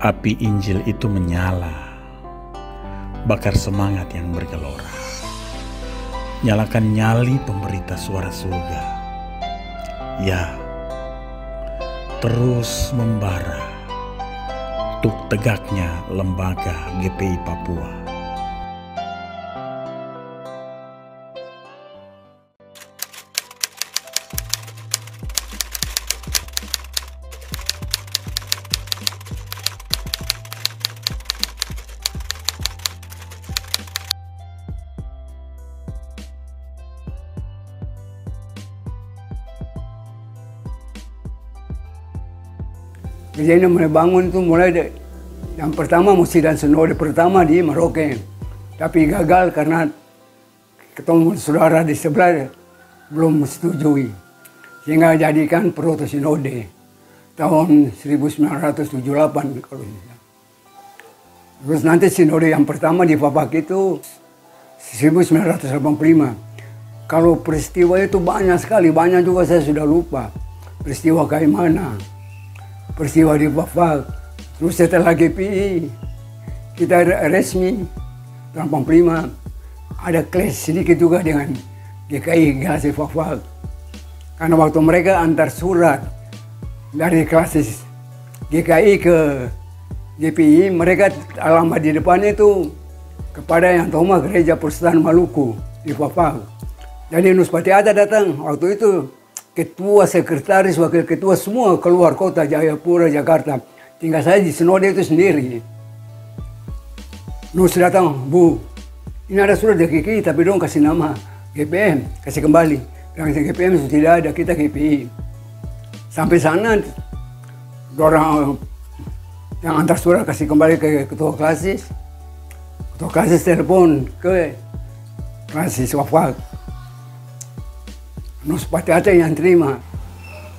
Api Injil itu menyala, bakar semangat yang bergelora. Nyalakan nyali pemberita suara surga. Ya, terus membara untuk tegaknya lembaga GPI Papua. Jadi mulai bangun itu yang pertama Sidang Sinode pertama di Merauke, tapi gagal karena ketemu saudara di sebelah belum setujui, sehingga jadikan Proto Sinode tahun 1978 kalau tidak. Terus nanti Sinode yang pertama di Papak itu 1985. Kalau peristiwa itu banyak sekali, banyak juga saya sudah lupa. Peristiwa kayak mana? Peristiwa di Papak, terus setelah GPI kita resmi tahun 85 ada clash sedikit juga dengan GKI Galaksi Papak, karena waktu mereka antar surat dari klasis GKI ke GPI, mereka alamat di depannya itu kepada yang Toma Gereja Protestan Maluku di Papak. Jadi Nuspati Atta datang waktu itu, ketua, sekretaris, wakil ketua semua keluar kota Jayapura, Jakarta. Tinggal saya di Sinode itu sendiri. Nus datang, Bu, ini ada surat dari GKI tapi dong kasih nama GPM, kasih kembali. Yang GPM itu tidak ada, kita GPI. Sampai sana, orang yang antar surat kasih kembali ke ketua klasis. Ketua klasis telepon ke klasis Wafak. Nuspati Atta yang terima.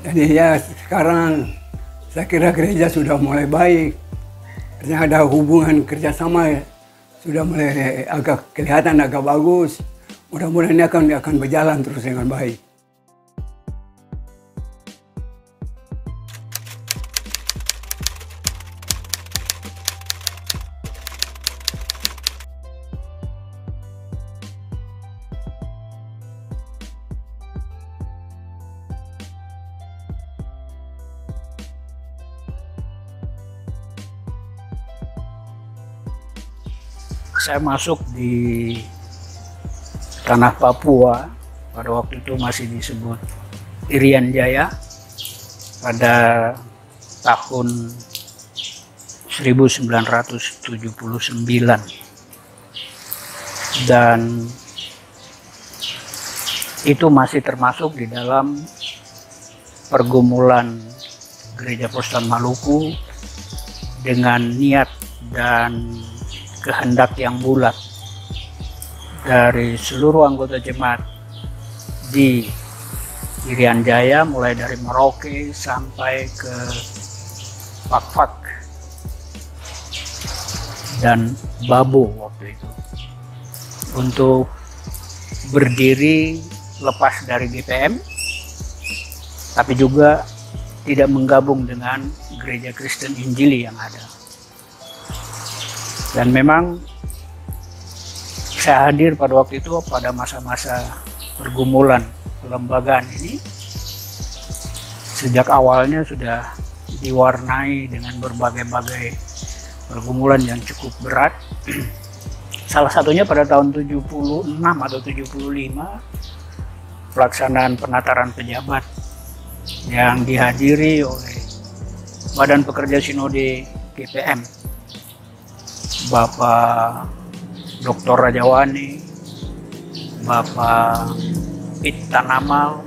Jadi ya sekarang saya kira gereja sudah mulai baik. Artinya ada hubungan kerjasama sudah mulai agak kelihatan agak bagus. Mudah-mudahan ini akan berjalan terus dengan baik. Saya masuk di tanah Papua, pada waktu itu masih disebut Irian Jaya, pada tahun 1979, dan itu masih termasuk di dalam pergumulan Gereja Protestan Maluku dengan niat dan kehendak yang bulat dari seluruh anggota jemaat di Irian Jaya, mulai dari Merauke sampai ke Pakpak dan Babo waktu itu, untuk berdiri lepas dari GPM tapi juga tidak menggabung dengan Gereja Kristen Injili yang ada. Dan memang saya hadir pada waktu itu pada masa-masa pergumulan kelembagaan ini. Sejak awalnya sudah diwarnai dengan berbagai-bagai pergumulan yang cukup berat. Salah satunya pada tahun 76 atau 75, pelaksanaan penataran pejabat yang dihadiri oleh Badan Pekerja Sinode GPM, Bapak Dr. Rajawani, Bapak Ittanamal,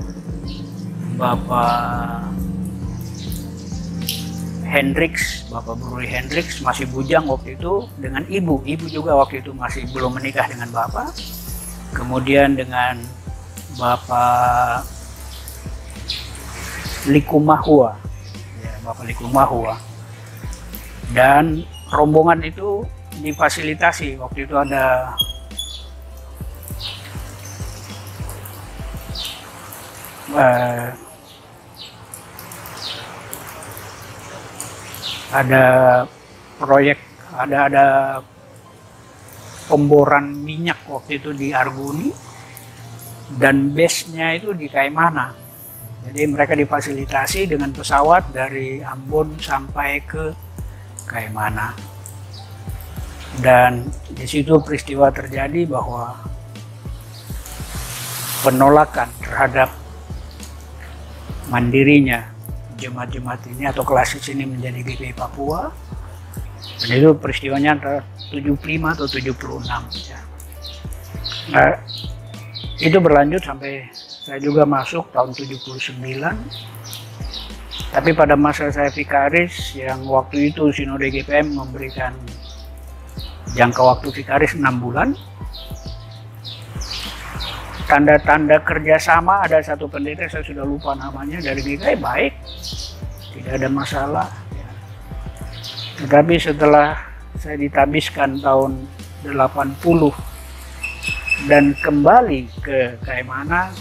Bapak Hendriks, Bapak Bruri Hendriks masih bujang waktu itu, dengan ibu juga waktu itu masih belum menikah dengan Bapak. Kemudian dengan Bapak Likumahua, ya, Bapak Likumahua, dan rombongan itu difasilitasi. Waktu itu ada proyek, ada pemboran minyak waktu itu di Arguni, dan base-nya itu di Kaimana. Jadi mereka difasilitasi dengan pesawat dari Ambon sampai ke Kaimana. Dan di situ peristiwa terjadi bahwa penolakan terhadap mandirinya jemaat-jemaat ini atau klasis ini menjadi GPI Papua. Dan itu peristiwanya antara 75 atau 76 ya. Nah, itu berlanjut sampai saya juga masuk tahun 79. Tapi pada masa saya vikaris, yang waktu itu Sinode GPM memberikan jangka waktu vikaris 6 bulan. Tanda-tanda kerjasama, ada satu pendeta, saya sudah lupa namanya, dari GKI baik, tidak ada masalah. Tetapi setelah saya ditabiskan tahun 80 dan kembali ke Kaimana,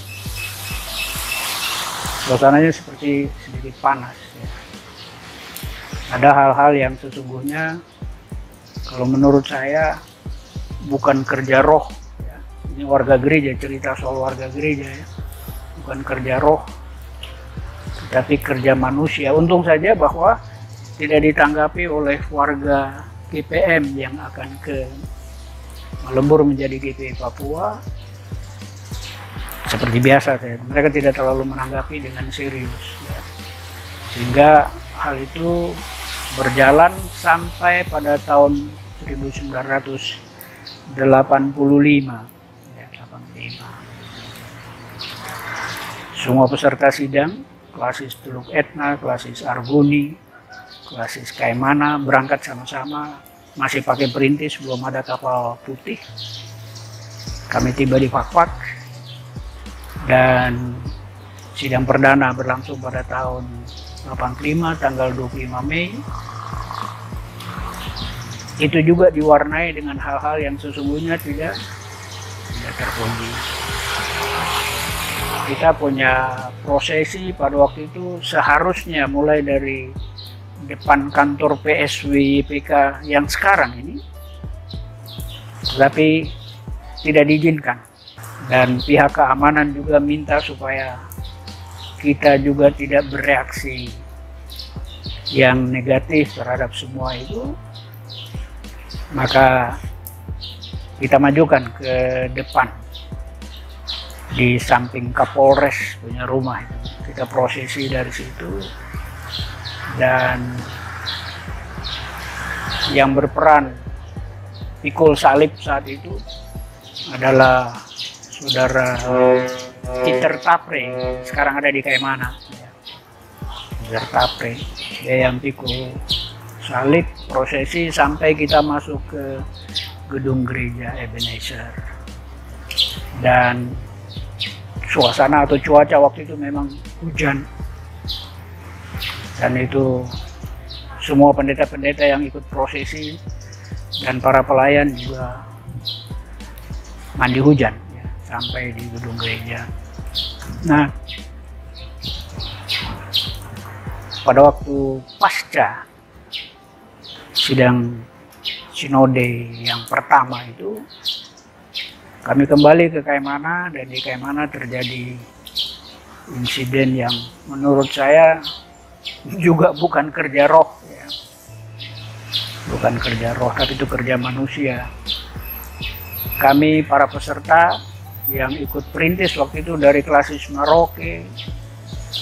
suasananya seperti sedikit panas. Ya. Ada hal-hal yang sesungguhnya kalau menurut saya bukan kerja roh. Ya. Ini warga gereja, cerita soal warga gereja ya. Bukan kerja roh, tetapi kerja manusia. Untung saja bahwa tidak ditanggapi oleh warga GPM yang akan ke melebur menjadi GPI Papua. Seperti biasa, mereka tidak terlalu menanggapi dengan serius. Ya. Sehingga hal itu berjalan sampai pada tahun 1985. Ya, 85. Semua peserta sidang, klasis Teluk Etna, klasis Arguni, klasis Kaimana berangkat sama-sama, masih pakai perintis, belum ada kapal putih. Kami tiba di Fakfak dan sidang perdana berlangsung pada tahun 85 tanggal 25 Mei. Itu juga diwarnai dengan hal-hal yang sesungguhnya tidak terpuji. Kita punya prosesi pada waktu itu seharusnya mulai dari depan kantor PSW YPK yang sekarang ini, tetapi tidak diizinkan, dan pihak keamanan juga minta supaya kita juga tidak bereaksi yang negatif terhadap semua itu. Maka kita majukan ke depan di samping Kapolres punya rumah itu. Kita prosesi dari situ. Dan yang berperan pikul salib saat itu adalah saudara Peter Tapre, sekarang ada di Kaimana. Peter Tapre, dia yang pikul salib prosesi sampai kita masuk ke gedung gereja Ebenezer. Dan suasana atau cuaca waktu itu memang hujan. Dan itu semua pendeta-pendeta yang ikut prosesi dan para pelayan juga mandi hujan ya, sampai di gedung gereja. Nah, pada waktu pasca sidang sinode yang pertama itu, kami kembali ke Kaimana, dan di Kaimana terjadi insiden yang menurut saya juga bukan kerja roh ya. Bukan kerja roh, tapi itu kerja manusia. Kami para peserta yang ikut perintis waktu itu dari klasis Maroke,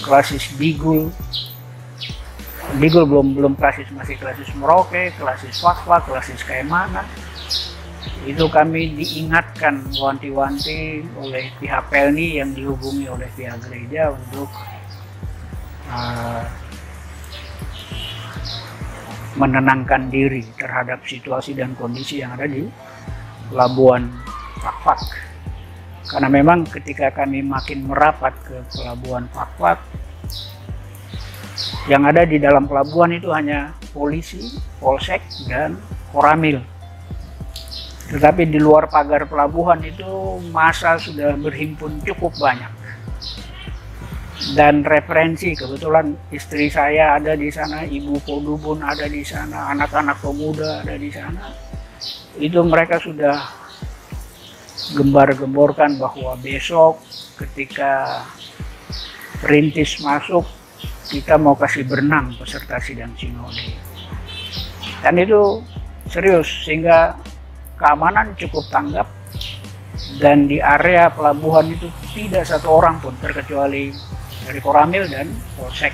klasis Bigul belum klasis, masih klasis Maroke, klasis Fakfak, klasis Kaimana. Itu kami diingatkan wanti-wanti oleh pihak Pelni yang dihubungi oleh pihak gereja untuk menenangkan diri terhadap situasi dan kondisi yang ada di pelabuhan Fakfak. Karena memang ketika kami makin merapat ke pelabuhan Fakfak, yang ada di dalam pelabuhan itu hanya polisi, polsek, dan koramil. Tetapi di luar pagar pelabuhan itu massa sudah berhimpun cukup banyak. dan referensi. Kebetulan istri saya ada di sana, ibu Podubun ada di sana, anak-anak pemuda ada di sana. Itu mereka sudah gembar-gemborkan bahwa besok ketika perintis masuk, kita mau kasih berenang peserta sidang sinode. Dan itu serius, sehingga keamanan cukup tanggap. Dan di area pelabuhan itu tidak satu orang pun, terkecuali dari Koramil dan Polsek.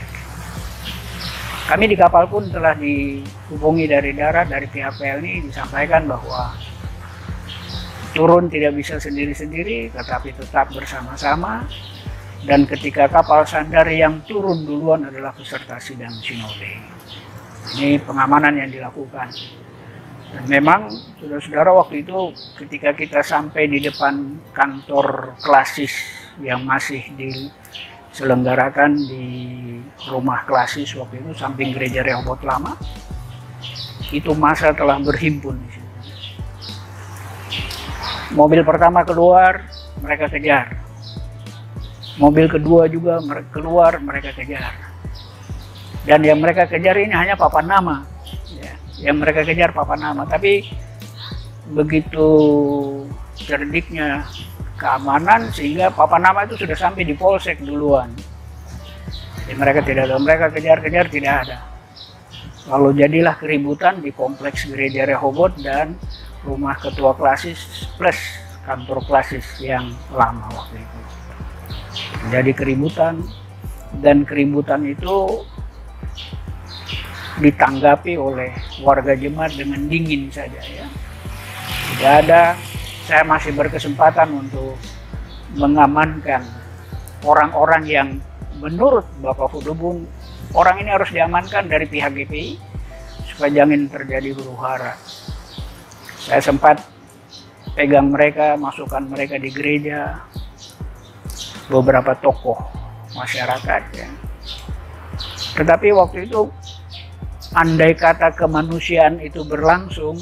Kami di kapal pun telah dihubungi dari darat, dari pihak PLNI disampaikan bahwa turun tidak bisa sendiri-sendiri, tetapi tetap bersama-sama. Dan ketika kapal sandar yang turun duluan adalah peserta sidang sinode. Ini pengamanan yang dilakukan. Dan memang, saudara-saudara, waktu itu ketika kita sampai di depan kantor klasis yang masih diselenggarakan di rumah klasis waktu itu, samping gereja Rehoboth Lama, itu massa telah berhimpun di situ. Mobil pertama keluar, mereka kejar. Mobil kedua juga keluar, mereka kejar. Dan yang mereka kejar ini hanya papan nama. Yang mereka kejar papan nama, tapi begitu cerdiknya keamanan sehingga papan nama itu sudah sampai di Polsek duluan. Jadi mereka tidak ada, mereka kejar-kejar tidak ada. Lalu jadilah keributan di kompleks gereja Rehoboth dan rumah ketua klasis plus kantor klasis yang lama waktu itu. Jadi keributan, dan keributan itu ditanggapi oleh warga jemaat dengan dingin saja ya. Tidak ada, saya masih berkesempatan untuk mengamankan orang-orang yang menurut Bapak Podubun, orang ini harus diamankan dari pihak GPI supaya jangan terjadi huru-hara. Saya sempat pegang mereka, masukkan mereka di gereja, beberapa tokoh masyarakat ya. Tetapi waktu itu andai kata kemanusiaan itu berlangsung,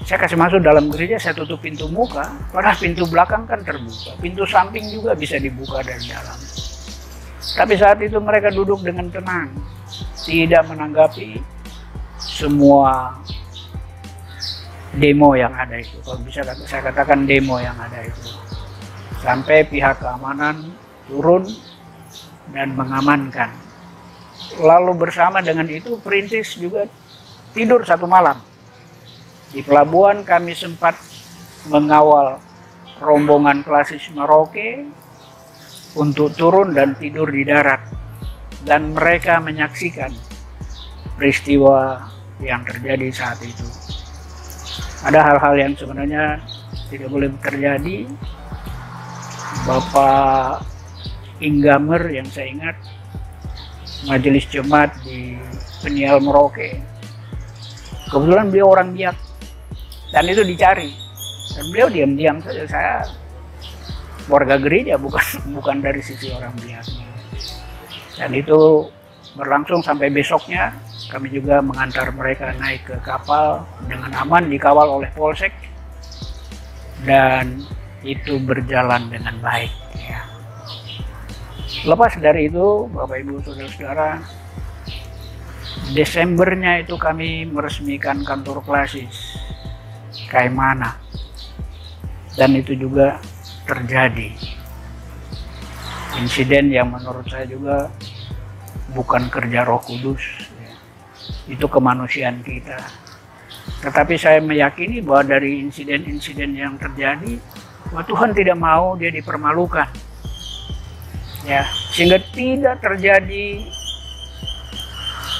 saya kasih masuk dalam gereja, saya tutup pintu muka, padahal pintu belakang kan terbuka, pintu samping juga bisa dibuka dari dalam. Tapi saat itu mereka duduk dengan tenang, tidak menanggapi semua demo yang ada itu. Kalau bisa saya katakan demo yang ada itu. Sampai pihak keamanan turun dan mengamankan. Lalu bersama dengan itu perintis juga tidur satu malam. Di pelabuhan kami sempat mengawal rombongan klasis Merauke untuk turun dan tidur di darat. Dan mereka menyaksikan peristiwa yang terjadi saat itu. Ada hal-hal yang sebenarnya tidak boleh terjadi. Bapak Inggamer yang saya ingat, majelis jemaat di Peniel Merauke. Kebetulan beliau orang Biak dan itu dicari. Dan beliau diam-diam saja. Saya warga gereja, bukan dari sisi orang Biaknya. Dan itu berlangsung sampai besoknya. Kami juga mengantar mereka naik ke kapal dengan aman, dikawal oleh Polsek, dan itu berjalan dengan baik. Ya. Lepas dari itu, Bapak Ibu Saudara-saudara, Desembernya itu kami meresmikan kantor klasis Kaimana, dan itu juga terjadi insiden yang menurut saya juga bukan kerja Roh Kudus, ya. Itu kemanusiaan kita. Tetapi saya meyakini bahwa dari insiden-insiden yang terjadi, bahwa Tuhan tidak mau dia dipermalukan. Ya, sehingga tidak terjadi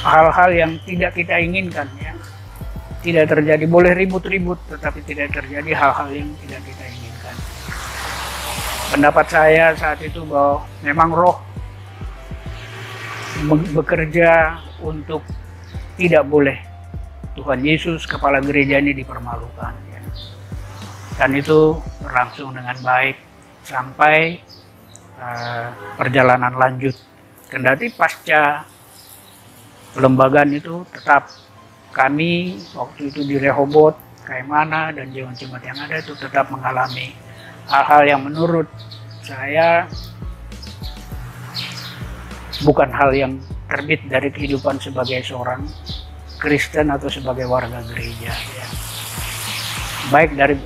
hal-hal yang tidak kita inginkan ya. Tidak terjadi, boleh ribut-ribut tetapi tidak terjadi hal-hal yang tidak kita inginkan. Pendapat saya saat itu bahwa memang Roh bekerja untuk tidak boleh Tuhan Yesus kepala gereja ini dipermalukan ya. Dan itu berlangsung dengan baik sampai perjalanan lanjut. Kendati pasca pelembagaan itu tetap kami waktu itu di Rehoboth, Kaimana, dan jemaat-jemaat yang ada itu tetap mengalami hal-hal yang menurut saya bukan hal yang terbit dari kehidupan sebagai seorang Kristen atau sebagai warga gereja. Ya. Baik dari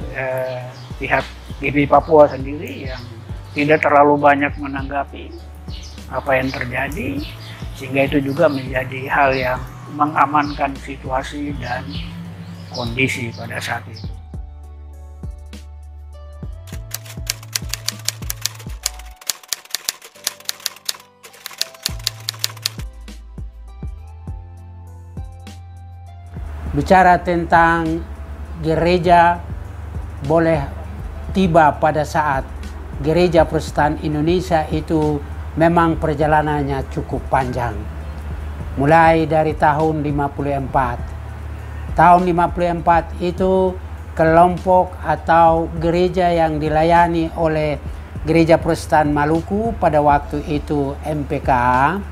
pihak GPI Papua sendiri yang tidak terlalu banyak menanggapi apa yang terjadi, sehingga itu juga menjadi hal yang mengamankan situasi dan kondisi pada saat itu. Bicara tentang gereja boleh tiba pada saat gereja Protestan Indonesia itu memang perjalanannya cukup panjang. Mulai dari tahun 54. Tahun 54 itu kelompok atau gereja yang dilayani oleh Gereja Protestan Maluku pada waktu itu MPKA,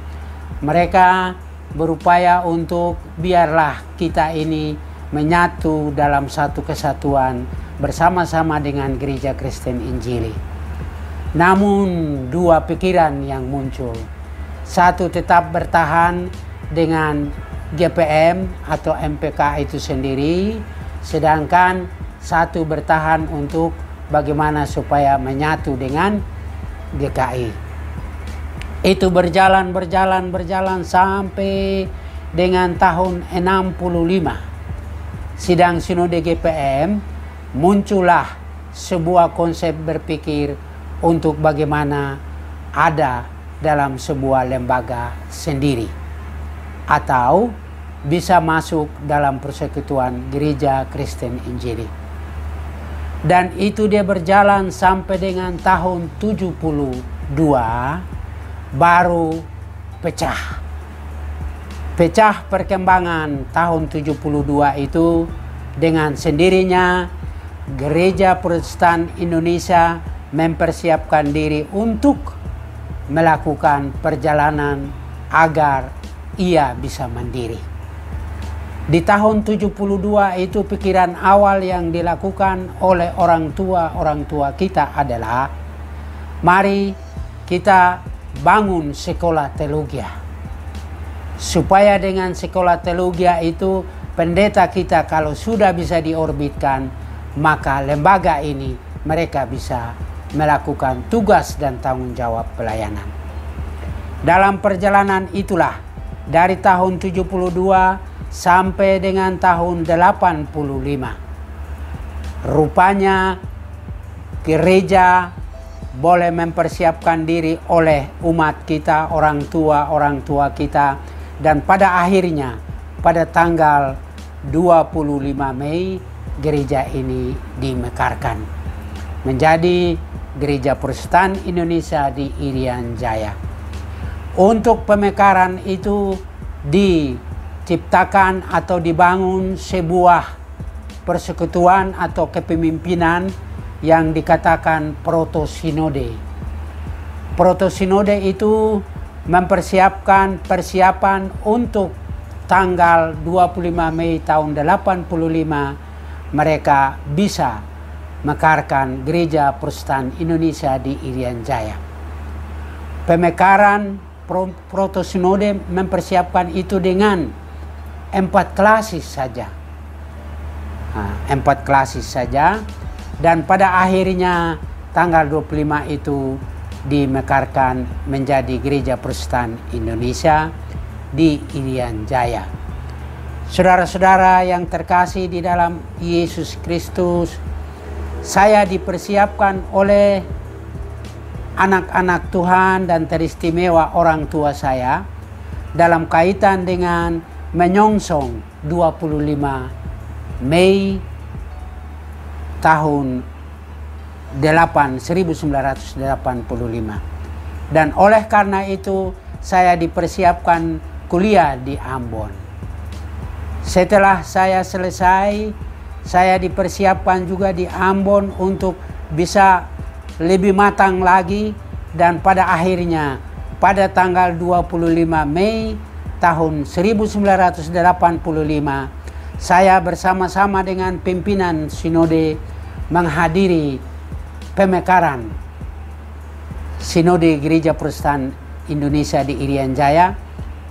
mereka berupaya untuk biarlah kita ini menyatu dalam satu kesatuan bersama-sama dengan Gereja Kristen Injili. Namun dua pikiran yang muncul. Satu, tetap bertahan dengan GPM atau MPK itu sendiri, sedangkan satu bertahan untuk bagaimana supaya menyatu dengan GKI. Itu berjalan sampai dengan tahun 65. Sidang Sinode GPM, muncullah sebuah konsep berpikir untuk bagaimana ada dalam sebuah lembaga sendiri atau bisa masuk dalam persekutuan Gereja Kristen Injili. Dan itu dia berjalan sampai dengan tahun 72 baru pecah. Pecah perkembangan tahun 72 itu dengan sendirinya Gereja Protestan Indonesia mempersiapkan diri untuk melakukan perjalanan agar ia bisa mandiri. Di tahun 72 itu pikiran awal yang dilakukan oleh orang tua kita adalah mari kita bangun sekolah teologi. Supaya dengan sekolah teologi itu pendeta kita kalau sudah bisa diorbitkan, maka lembaga ini mereka bisa melakukan tugas dan tanggung jawab pelayanan. Dalam perjalanan itulah dari tahun 72 sampai dengan tahun 85. Rupanya gereja boleh mempersiapkan diri oleh umat kita, orang tua kita, dan pada akhirnya pada tanggal 25 Mei gereja ini dimekarkan menjadi Gereja Protestan Indonesia di Irian Jaya. Untuk pemekaran itu diciptakan atau dibangun sebuah persekutuan atau kepemimpinan yang dikatakan protosinode. Protosinode itu mempersiapkan persiapan untuk tanggal 25 Mei tahun 85 mereka bisa mekarkan Gereja Protestan Indonesia di Irian Jaya. Pemekaran protosinode mempersiapkan itu dengan 4 klasis saja. 4 klasis saja. Dan pada akhirnya tanggal 25 itu dimekarkan menjadi Gereja Protestan Indonesia di Irian Jaya. Saudara-saudara yang terkasih di dalam Yesus Kristus, saya dipersiapkan oleh anak-anak Tuhan dan teristimewa orang tua saya dalam kaitan dengan menyongsong 25 Mei tahun 1985. Dan oleh karena itu saya dipersiapkan kuliah di Ambon. Setelah saya selesai, saya dipersiapkan juga di Ambon untuk bisa lebih matang lagi, dan pada akhirnya pada tanggal 25 Mei tahun 1985 saya bersama-sama dengan pimpinan sinode menghadiri pemekaran Sinode Gereja Protestan Indonesia di Irian Jaya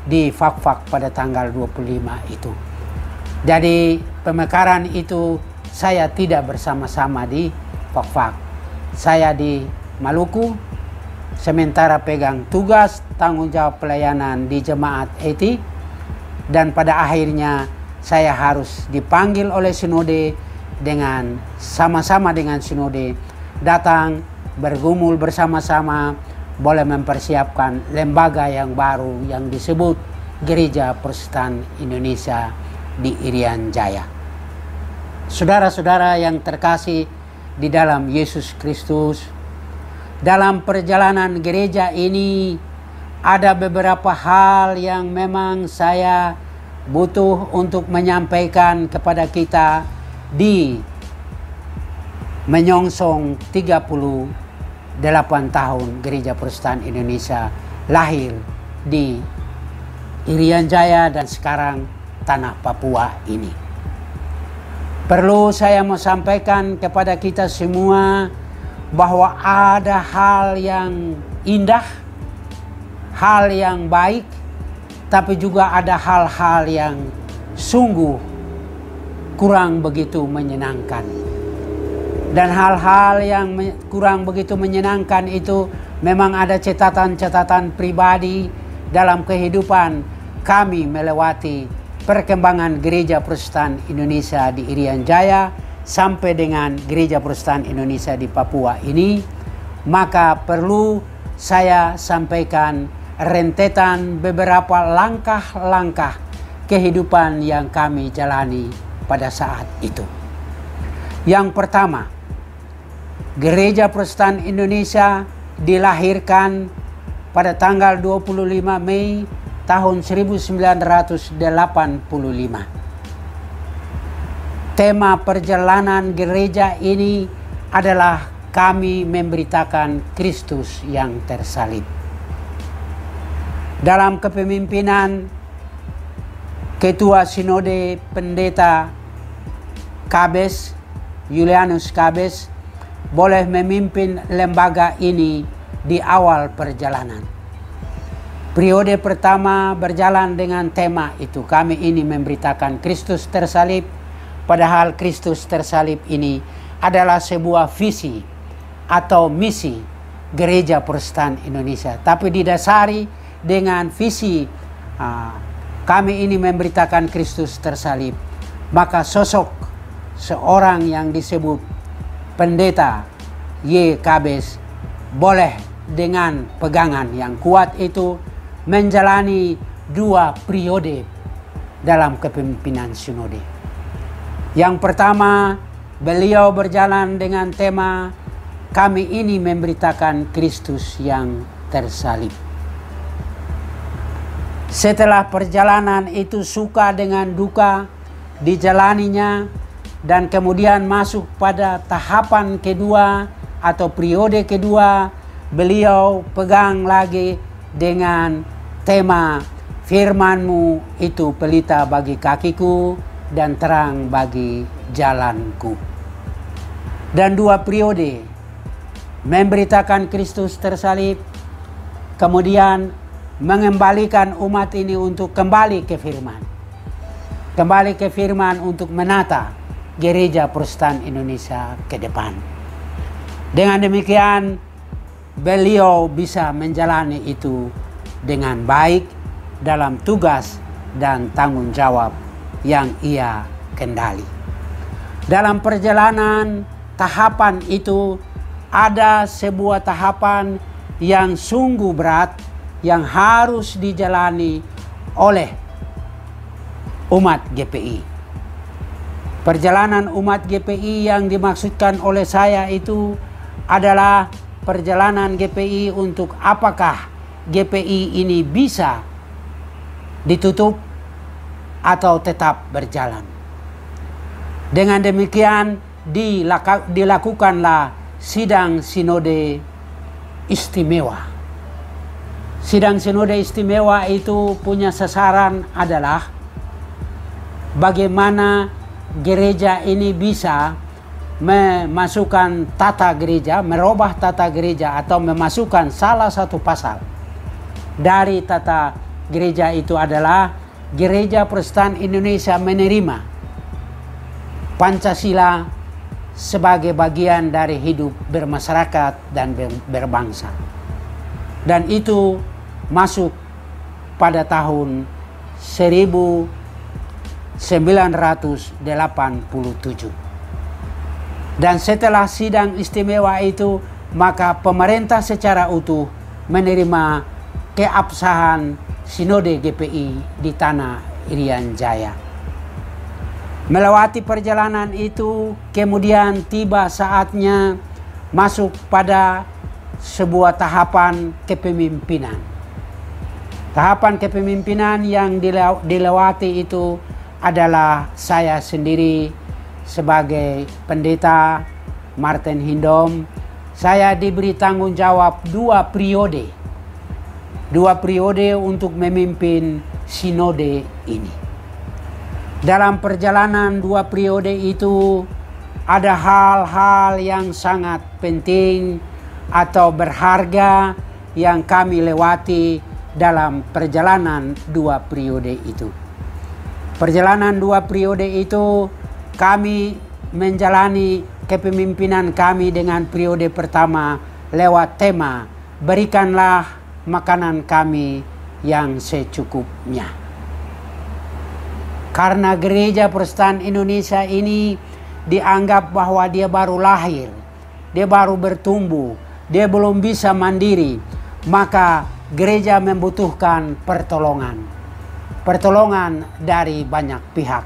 di Fak-Fak pada tanggal 25 itu. Jadi pemekaran itu saya tidak bersama-sama di Fak-Fak. Saya di Maluku, sementara pegang tugas tanggung jawab pelayanan di Jemaat Eti, dan pada akhirnya saya harus dipanggil oleh Sinode dengan sama-sama dengan Sinode datang bergumul bersama-sama boleh mempersiapkan lembaga yang baru yang disebut Gereja Protestan Indonesia di Irian Jaya. Saudara-saudara yang terkasih di dalam Yesus Kristus, dalam perjalanan gereja ini ada beberapa hal yang memang saya butuh untuk menyampaikan kepada kita di menyongsong 38 tahun Gereja Protestan Indonesia lahir di Irian Jaya dan sekarang tanah Papua ini. Perlu saya mau sampaikan kepada kita semua bahwa ada hal yang indah, hal yang baik, tapi juga ada hal-hal yang sungguh kurang begitu menyenangkan. Dan hal-hal yang kurang begitu menyenangkan itu memang ada catatan-catatan pribadi dalam kehidupan kami melewati perkembangan Gereja Protestan Indonesia di Irian Jaya sampai dengan Gereja Protestan Indonesia di Papua ini. Maka perlu saya sampaikan rentetan beberapa langkah-langkah kehidupan yang kami jalani pada saat itu. Yang pertama, Gereja Protestan Indonesia dilahirkan pada tanggal 25 Mei tahun 1985. Tema perjalanan gereja ini adalah kami memberitakan Kristus yang tersalib. Dalam kepemimpinan Ketua Sinode Pendeta Kabes, Julianus Kabes, boleh memimpin lembaga ini di awal perjalanan. Periode pertama berjalan dengan tema itu, kami ini memberitakan Kristus tersalib, padahal Kristus tersalib ini adalah sebuah visi atau misi Gereja Protestan Indonesia, tapi didasari dengan visi kami ini memberitakan Kristus tersalib. Maka sosok seorang yang disebut Pendeta Y. Kabes boleh dengan pegangan yang kuat itu menjalani 2 periode dalam kepemimpinan sinode. Yang pertama, beliau berjalan dengan tema kami ini memberitakan Kristus yang tersalib. Setelah perjalanan itu suka dengan duka dijalaninya, dan kemudian masuk pada tahapan kedua atau periode kedua, beliau pegang lagi dengan tema firman-Mu itu pelita bagi kakiku dan terang bagi jalanku. Dan 2 periode memberitakan Kristus tersalib, kemudian mengembalikan umat ini untuk kembali ke firman. Kembali ke firman untuk menata Gereja Protestan Indonesia ke depan. Dengan demikian, beliau bisa menjalani itu dengan baik dalam tugas dan tanggung jawab yang ia kendali. Dalam perjalanan tahapan itu ada sebuah tahapan yang sungguh berat yang harus dijalani oleh umat GPI. Perjalanan umat GPI yang dimaksudkan oleh saya itu adalah perjalanan GPI untuk apakah GPI ini bisa ditutup atau tetap berjalan. Dengan demikian dilakukanlah sidang sinode istimewa. Sidang sinode istimewa itu punya sasaran adalah bagaimana gereja ini bisa memasukkan tata gereja, merubah tata gereja atau memasukkan salah satu pasal dari tata gereja itu adalah Gereja Protestan Indonesia menerima Pancasila sebagai bagian dari hidup bermasyarakat dan berbangsa. Dan itu masuk pada tahun 1987. Dan setelah sidang istimewa itu, maka pemerintah secara utuh menerima keabsahan Sinode GPI di tanah Irian Jaya. Melewati perjalanan itu, kemudian tiba saatnya masuk pada sebuah tahapan kepemimpinan. Tahapan kepemimpinan yang dilewati itu adalah saya sendiri sebagai pendeta Martin Hindom. Saya diberi tanggung jawab 2 periode. 2 periode untuk memimpin sinode ini. Dalam perjalanan 2 periode itu ada hal-hal yang sangat penting atau berharga yang kami lewati dalam perjalanan 2 periode itu. Perjalanan 2 periode itu kami menjalani kepemimpinan kami dengan periode pertama lewat tema berikanlah makanan kami yang secukupnya. Karena Gereja Protestan Indonesia ini dianggap bahwa dia baru lahir, dia baru bertumbuh, dia belum bisa mandiri, maka gereja membutuhkan pertolongan. Pertolongan dari banyak pihak,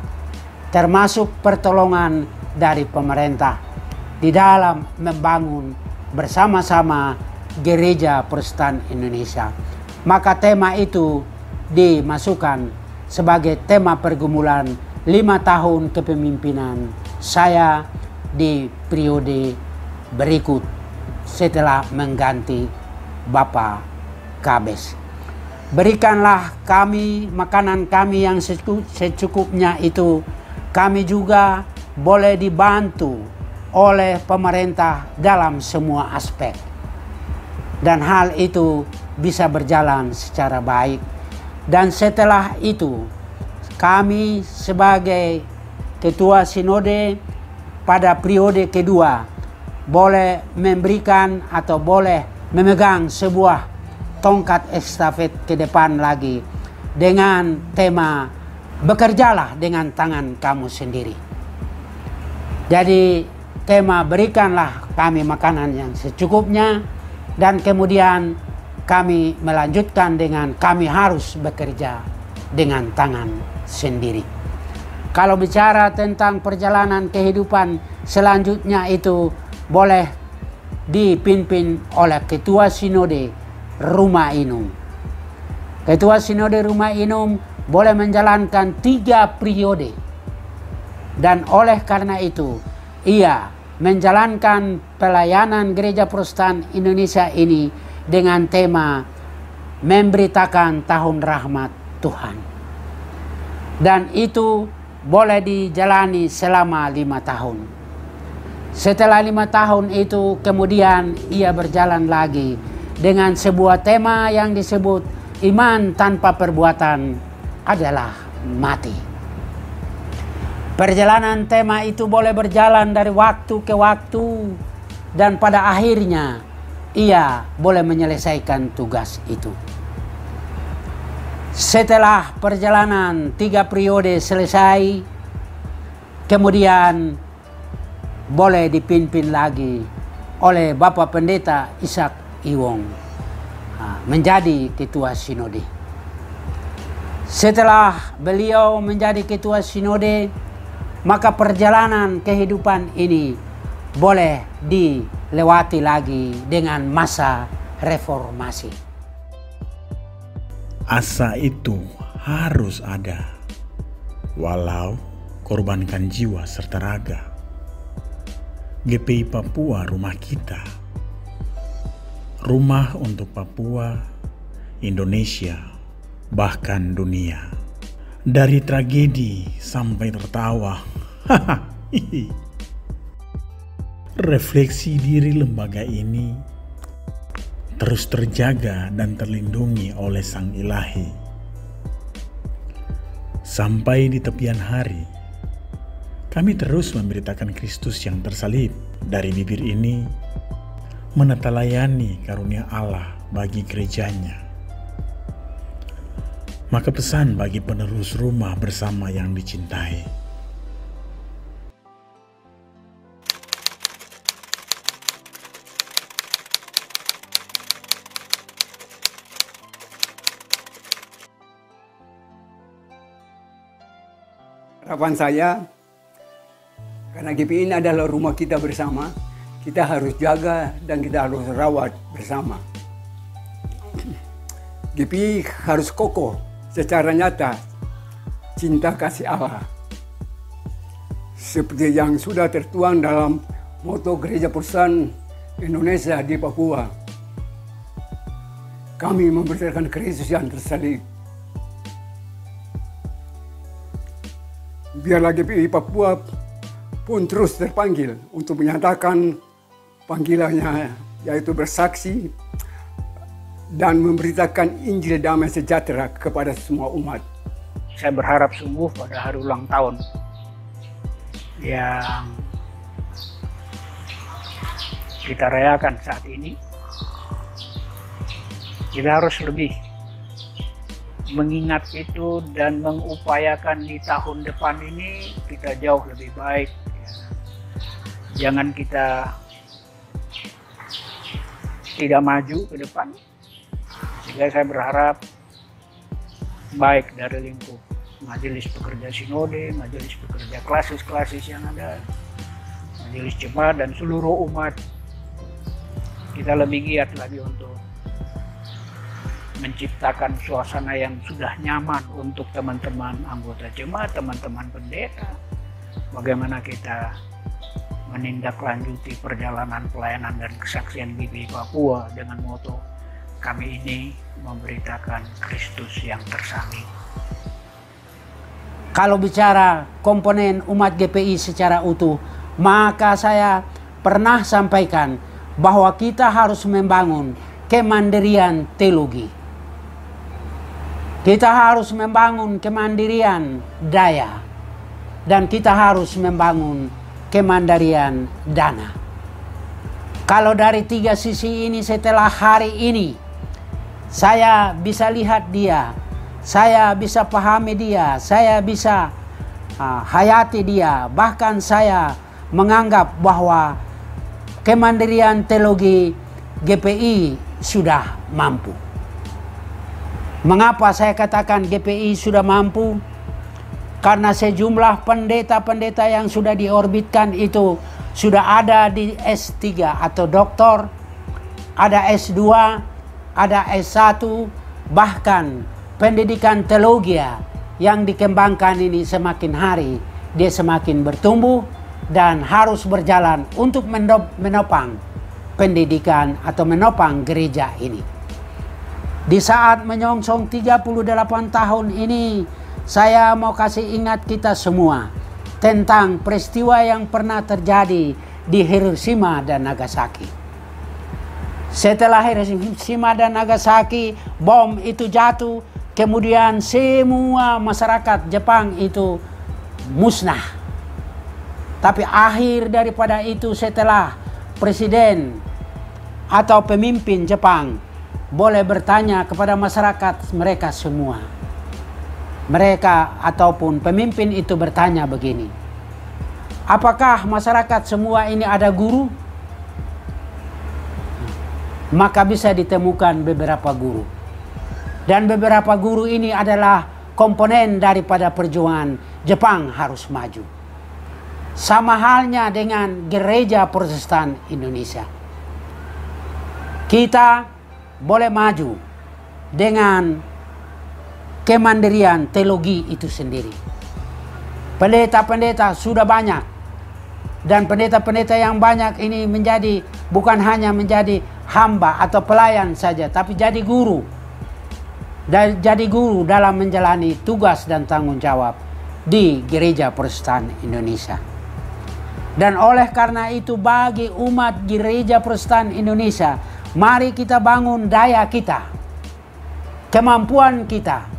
termasuk pertolongan dari pemerintah di dalam membangun bersama-sama Gereja Protestan Indonesia. Maka tema itu dimasukkan sebagai tema pergumulan 5 tahun kepemimpinan saya di periode berikut setelah mengganti Bapak Kabes. Berikanlah kami makanan kami yang secukupnya itu. Kami juga boleh dibantu oleh pemerintah dalam semua aspek. Dan hal itu bisa berjalan secara baik. Dan setelah itu kami sebagai ketua sinode pada periode kedua boleh memberikan atau boleh memegang sebuah tongkat estafet ke depan lagi dengan tema bekerjalah dengan tangan kamu sendiri. Jadi tema berikanlah kami makanan yang secukupnya, dan kemudian kami melanjutkan dengan kami harus bekerja dengan tangan sendiri. Kalau bicara tentang perjalanan kehidupan selanjutnya itu boleh dipimpin oleh Ketua Sinode Rumah Inum. Ketua Sinode Rumah Inum boleh menjalankan 3 periode. Dan oleh karena itu, ia menjalankan pelayanan Gereja Protestan Indonesia ini dengan tema memberitakan tahun rahmat Tuhan. Dan itu boleh dijalani selama 5 tahun. Setelah 5 tahun itu kemudian ia berjalan lagi dengan sebuah tema yang disebut iman tanpa perbuatan adalah mati. Perjalanan tema itu boleh berjalan dari waktu ke waktu, dan pada akhirnya ia boleh menyelesaikan tugas itu. Setelah perjalanan 3 periode selesai, kemudian boleh dipimpin lagi oleh Bapak Pendeta Ishak Iwong menjadi ketua sinode. Setelah beliau menjadi ketua sinode, maka perjalanan kehidupan ini boleh dilewati lagi dengan masa reformasi. Asa itu harus ada, walau korbankan jiwa serta raga. GPI Papua rumah kita, rumah untuk Papua, Indonesia, bahkan dunia. Dari tragedi sampai tertawa. Refleksi diri lembaga ini terus terjaga dan terlindungi oleh Sang Ilahi. Sampai di tepian hari, kami terus memberitakan Kristus yang tersalib. Dari bibir ini menetalayani karunia Allah bagi gerejanya. Maka pesan bagi penerus rumah bersama yang dicintai. Harapan saya, karena GPI ini adalah rumah kita bersama, kita harus jaga dan kita harus rawat bersama. GPI harus kokoh secara nyata cinta kasih Allah. Seperti yang sudah tertuang dalam moto Gereja Protestan Indonesia di Papua. Kami memberitakan Kristus yang tersalib. Biarlah GPI Papua pun terus terpanggil untuk menyatakan panggilannya, yaitu bersaksi dan memberitakan Injil damai sejahtera kepada semua umat. Saya berharap sungguh pada hari ulang tahun yang kita rayakan saat ini, kita harus lebih mengingat itu dan mengupayakan di tahun depan ini kita jauh lebih baik. Jangan kita tidak maju ke depan. Sehingga saya berharap baik dari lingkup Majelis Pekerja Sinode, Majelis Pekerja Klasis yang ada, Majelis Jemaat dan seluruh umat, kita lebih giat lagi untuk menciptakan suasana yang sudah nyaman untuk teman-teman anggota jemaat, teman-teman pendeta. Bagaimana kita menindaklanjuti perjalanan pelayanan dan kesaksian GPI Papua dengan moto kami ini memberitakan Kristus yang tersalib. Kalau bicara komponen umat GPI secara utuh, maka saya pernah sampaikan bahwa kita harus membangun kemandirian teologi. Kita harus membangun kemandirian daya, dan kita harus membangun kemandirian dana. Kalau dari tiga sisi ini setelah hari ini, saya bisa lihat dia, saya bisa pahami dia, saya bisa hayati dia, bahkan saya menganggap bahwa kemandirian teologi GPI sudah mampu. Mengapa saya katakan GPI sudah mampu? Karena sejumlah pendeta-pendeta yang sudah diorbitkan itu sudah ada di S3 atau doktor, ada S2, ada S1, bahkan pendidikan teologi yang dikembangkan ini semakin hari dia semakin bertumbuh dan harus berjalan untuk menopang pendidikan atau menopang gereja ini. Di saat menyongsong 38 tahun ini, saya mau kasih ingat kita semua tentang peristiwa yang pernah terjadi di Hiroshima dan Nagasaki. Setelah Hiroshima dan Nagasaki, bom itu jatuh, kemudian semua masyarakat Jepang itu musnah. Tapi akhir daripada itu setelah presiden atau pemimpin Jepang boleh bertanya kepada masyarakat mereka semua. Mereka ataupun pemimpin itu bertanya begini, apakah masyarakat semua ini ada guru? Maka bisa ditemukan beberapa guru. Dan beberapa guru ini adalah komponen daripada perjuangan Jepang harus maju. Sama halnya dengan Gereja Protestan Indonesia. Kita boleh maju dengan kemandirian teologi itu sendiri. Pendeta-pendeta sudah banyak, dan pendeta-pendeta yang banyak ini bukan hanya menjadi hamba atau pelayan saja, tapi jadi guru. Dan jadi guru dalam menjalani tugas dan tanggung jawab di Gereja Protestan Indonesia. Dan oleh karena itu bagi umat Gereja Protestan Indonesia, Mari kita bangun daya kita, kemampuan kita,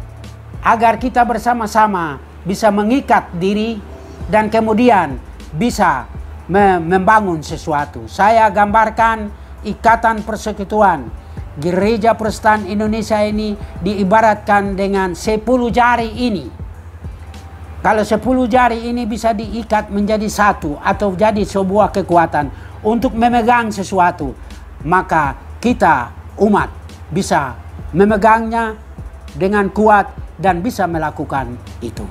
agar kita bersama-sama bisa mengikat diri dan kemudian bisa membangun sesuatu. Saya gambarkan ikatan persekutuan. Gereja Protestan Indonesia ini diibaratkan dengan 10 jari ini. Kalau 10 jari ini bisa diikat menjadi satu atau jadi sebuah kekuatan untuk memegang sesuatu, maka kita umat bisa memegangnya dengan kuat dan bisa melakukan itu.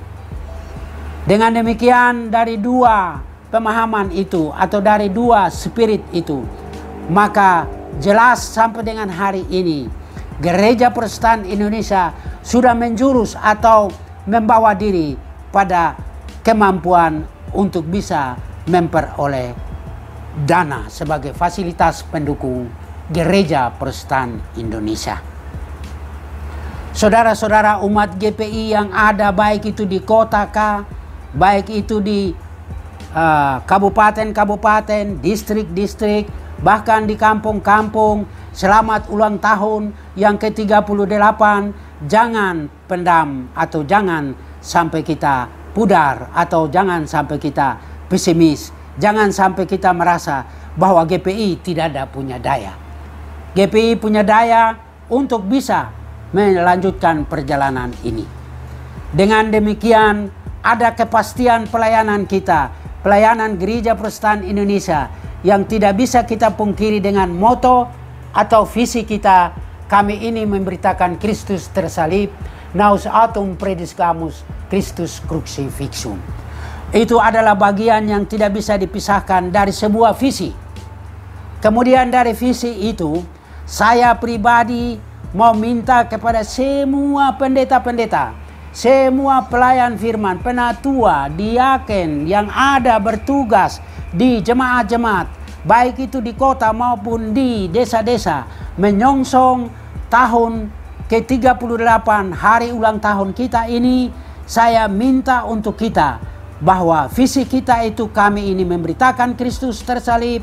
Dengan demikian, dari dua pemahaman itu atau dari dua spirit itu, maka jelas sampai dengan hari ini Gereja Protestan Indonesia sudah menjurus atau membawa diri pada kemampuan untuk bisa memperoleh dana sebagai fasilitas pendukung Gereja Protestan Indonesia. Saudara-saudara umat GPI yang ada, baik itu di kota kah, baik itu di kabupaten-kabupaten, distrik-distrik, bahkan di kampung-kampung, selamat ulang tahun yang ke-38. Jangan pendam atau jangan sampai kita pudar atau jangan sampai kita pesimis. Jangan sampai kita merasa bahwa GPI tidak ada punya daya. GPI punya daya untuk bisa melanjutkan perjalanan ini. Dengan demikian, ada kepastian pelayanan kita, pelayanan Gereja Protestan Indonesia, yang tidak bisa kita pungkiri dengan moto atau visi kita. Kami ini memberitakan Kristus tersalib, naus autem predicamus Christus crucifixum. Itu adalah bagian yang tidak bisa dipisahkan dari sebuah visi. Kemudian dari visi itu, saya pribadi mau minta kepada semua pendeta-pendeta, semua pelayan firman, penatua, diaken yang ada bertugas di jemaat-jemaat, baik itu di kota maupun di desa-desa, menyongsong tahun ke-38 hari ulang tahun kita ini. Saya minta untuk kita bahwa visi kita itu, kami ini memberitakan Kristus tersalib,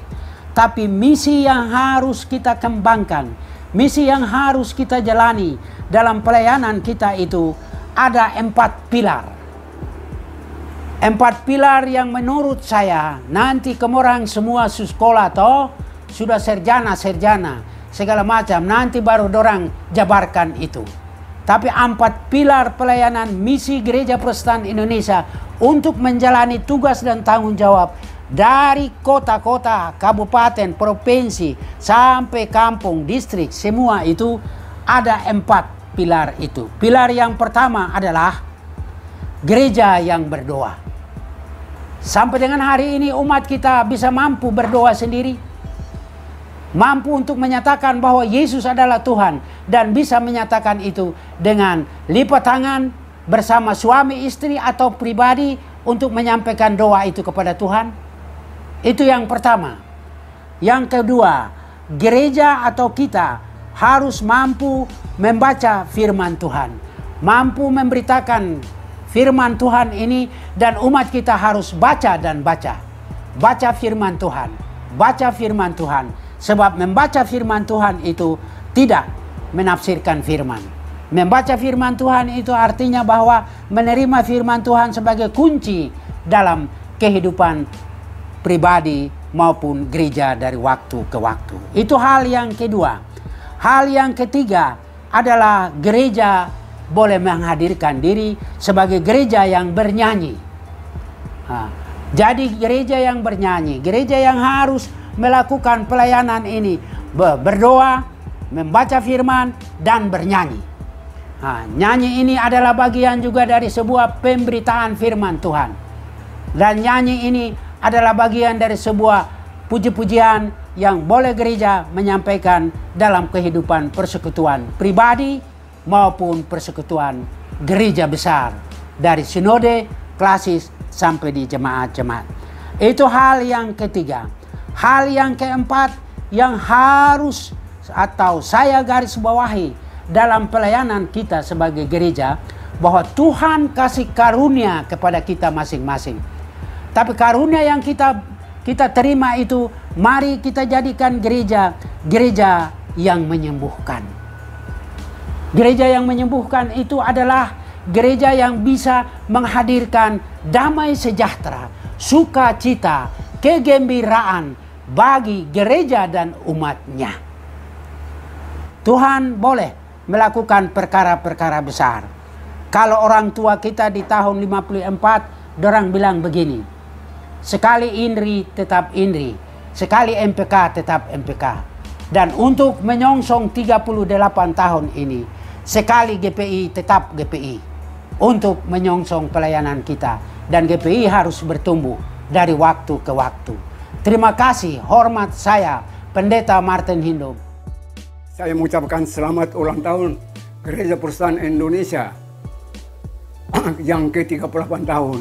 tapi misi yang harus kita kembangkan, misi yang harus kita jalani dalam pelayanan kita itu ada 4 pilar. 4 pilar yang menurut saya nanti kemorang semua sekolah toh sudah sarjana segala macam, nanti baru dorang jabarkan itu. Tapi 4 pilar pelayanan misi Gereja Protestan Indonesia untuk menjalani tugas dan tanggung jawab dari kota-kota, kabupaten, provinsi, sampai kampung, distrik, semua itu ada 4 pilar itu. Pilar yang pertama adalah gereja yang berdoa. Sampai dengan hari ini umat kita bisa mampu berdoa sendiri. Mampu untuk menyatakan bahwa Yesus adalah Tuhan. Dan bisa menyatakan itu dengan lipat tangan bersama suami istri atau pribadi untuk menyampaikan doa itu kepada Tuhan. Itu yang pertama. Yang kedua, gereja atau kita harus mampu membaca firman Tuhan. Mampu memberitakan firman Tuhan ini, dan umat kita harus baca dan baca. Baca firman Tuhan. Baca firman Tuhan. Sebab membaca firman Tuhan itu tidak menafsirkan firman. Membaca firman Tuhan itu artinya bahwa menerima firman Tuhan sebagai kunci dalam kehidupan pribadi maupun gereja dari waktu ke waktu. Itu hal yang kedua. Hal yang ketiga adalah gereja boleh menghadirkan diri sebagai gereja yang bernyanyi. Jadi gereja yang bernyanyi, gereja yang harus melakukan pelayanan ini, berdoa, membaca firman, dan bernyanyi. Nyanyi ini adalah bagian juga dari sebuah pemberitaan firman Tuhan. Dan nyanyi ini adalah bagian dari sebuah puji-pujian yang boleh gereja menyampaikan dalam kehidupan persekutuan pribadi maupun persekutuan gereja besar, dari sinode, klasis, sampai di jemaat-jemaat. Itu hal yang ketiga. Hal yang keempat yang harus atau saya garis bawahi dalam pelayanan kita sebagai gereja, bahwa Tuhan kasih karunia kepada kita masing-masing. Tapi karunia yang kita terima itu, mari kita jadikan gereja yang menyembuhkan. Gereja yang menyembuhkan itu adalah gereja yang bisa menghadirkan damai sejahtera, sukacita, kegembiraan bagi gereja dan umatnya. Tuhan boleh melakukan perkara-perkara besar. Kalau orang tua kita di tahun 54, dorang bilang begini, sekali INRI tetap INRI, sekali MPK tetap MPK. Dan untuk menyongsong 38 tahun ini, sekali GPI tetap GPI. Untuk menyongsong pelayanan kita. Dan GPI harus bertumbuh dari waktu ke waktu. Terima kasih, hormat saya, Pendeta Martin Hindom. Saya mengucapkan selamat ulang tahun Gereja Protestan Indonesia yang ke-38 tahun.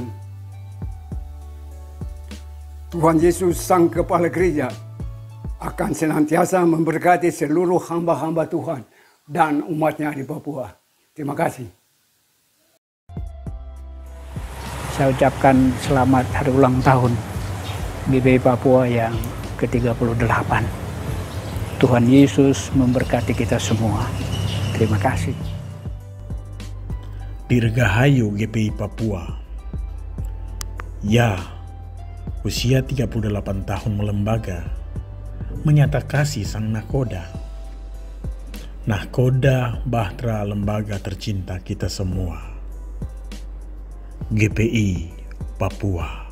Tuhan Yesus Sang Kepala Gereja akan senantiasa memberkati seluruh hamba-hamba Tuhan dan umatnya di Papua. Terima kasih. Saya ucapkan selamat hari ulang tahun GPI Papua yang ke-38. Tuhan Yesus memberkati kita semua. Terima kasih. Dirgahayu GPI Papua. Ya, usia 38 tahun melembaga, menyata kasih Sang Nahkoda. Nahkoda Bahtera lembaga tercinta kita semua. GPI Papua.